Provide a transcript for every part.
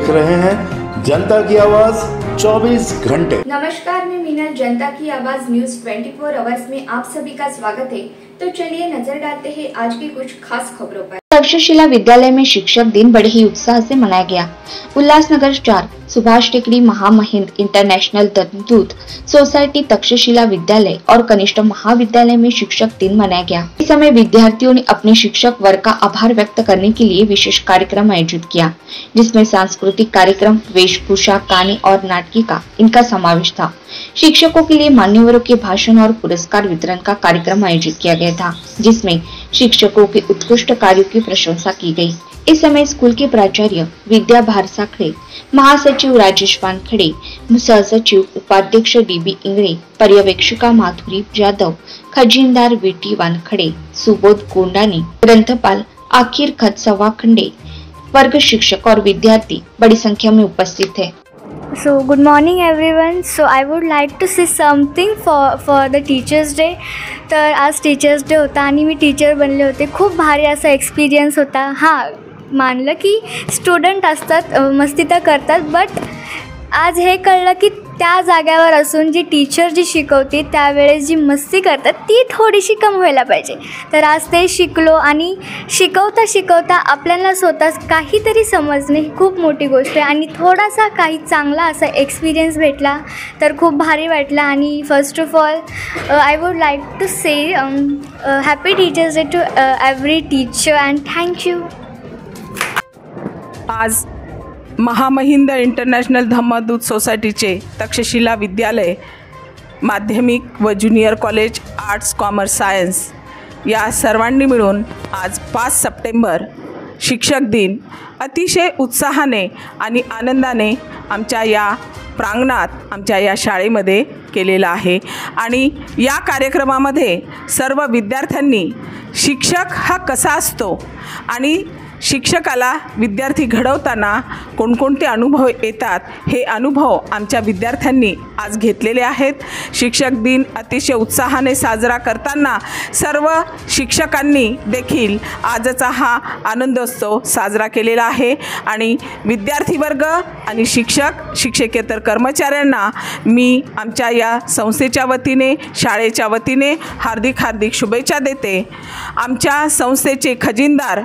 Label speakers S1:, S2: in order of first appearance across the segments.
S1: देख रहे हैं जनता की आवाज 24 घंटे।
S2: नमस्कार, मैं मीनल। जनता की आवाज न्यूज 24 आवर्स में आप सभी का स्वागत है। तो चलिए नजर डालते हैं आज की कुछ खास खबरों पर। तक्षशिला विद्यालय में शिक्षक दिन बड़े ही उत्साह से मनाया गया। उल्लासनगर 4 सुभाष टेकड़ी महामहिंद इंटरनेशनल दूत सोसाइटी तक्षशिला विद्यालय और कनिष्ठ महाविद्यालय में शिक्षक दिन मनाया गया। इस समय विद्यार्थियों ने अपने शिक्षक वर्ग का आभार व्यक्त करने के लिए विशेष कार्यक्रम आयोजित किया, जिसमें सांस्कृतिक कार्यक्रम, वेशभूषा, गाने और नाटिका इनका समावेश था। शिक्षकों के लिए मान्यवरों के भाषण और पुरस्कार वितरण का कार्यक्रम आयोजित किया गया था, जिसमें शिक्षकों के उत्कृष्ट कार्यों की प्रशंसा की गई। इस समय स्कूल के प्राचार्य विद्या भारसाखड़े, महासचिव राजेश वानखड़े, सहसचिव उपाध्यक्ष डीबी इंगळे, पर्यवेक्षिका माधुरी जाधव, खजिनदार वीटी वानखड़े, सुबोध गोंडानी, ग्रंथपाल आखिर खतसवा खंडे, वर्ग शिक्षक और विद्यार्थी बड़ी संख्या में उपस्थित थे।
S3: So good morning everyone. So I would like to say something for the Teachers Day. तर आज टीचर्स डे होता आणि मी टीचर बनले होते। खूप भारी असा एक्सपिरियन्स होता। हां, मानलं की स्टुडंट असतात, मस्ती तर करतात, बट आज हे कळलं की त्या जाग्यावर असून जी टीचर जी शिकवते त्यावेळेस जी मस्ती करतात ती थोडीशी कम व्हायला पाहिजे। तर आज ते शिकलो आणि शिकवता शिकवता आपल्याला स्वतःच काहीतरी समजणे ही खूप मोठी गोष्ट आहे आणि थोडासा काही चांगला असा एक्सपिरियन्स भेटला तर खूप भारी वाटला। आणि first of all I would like to say happy teachers day to every teacher and thank you.
S4: आज महामहिंद इंटरनॅशनल धम्मदूत सोसायटीचे तक्षशिला विद्यालय, माध्यमिक व junior college, arts, commerce, science या सर्वांनी मिळून आज 5 सप्टेंबर शिक्षक दिन अतिशय उत्साहाने आणि आनंदाने आमच्या या प्रांगणात, आमच्या या शाळेमध्ये केलेला आहे। आणि या कार्यक्रमामध्ये सर्व विद्यार्थ्यांनी शिक्षक हा कसा असतो आणि शिक्षकाला विद्यार्थी घडवताना कोणकोणते अनुभव येतात हे अनुभव आमच्या विद्यार्थ्यांनी आज घेतलेले आहेत। शिक्षक दिन अतिशय उत्साहाने साजरा करताना सर्व शिक्षकांनी देखील आजचा हा आनंदोत्सव साजरा केलेला आहे आणि विद्यार्थी वर्ग आणि शिक्षक, शिक्षकेतर कर्मचाऱ्यांना मी आमच्या या संस्थेच्या वतीने, शाळेच्या वतीने हार्दिक शुभेच्छा देते। आमच्या संस्थेचे खजिनदार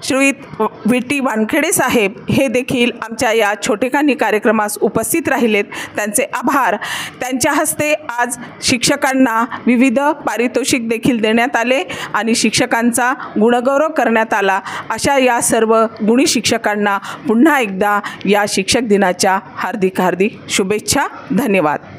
S4: श्रीयुत वीटी वानखेडे साहेब हे देखील आमच्या या छोटेखानी कार्यक्रमास उपस्थित राहिलेत, त्यांचे आभार। त्यांच्या हस्ते आज शिक्षकांना विविध पारितोषिक देखील देण्यात आले आणि शिक्षकांचा गुणगौरव करण्यात आला। अशा या सर्व गुणी शिक्षकांना पुन्हा एकदा या शिक्षक दिनाच्या हार्दिक शुभेच्छा। धन्यवाद।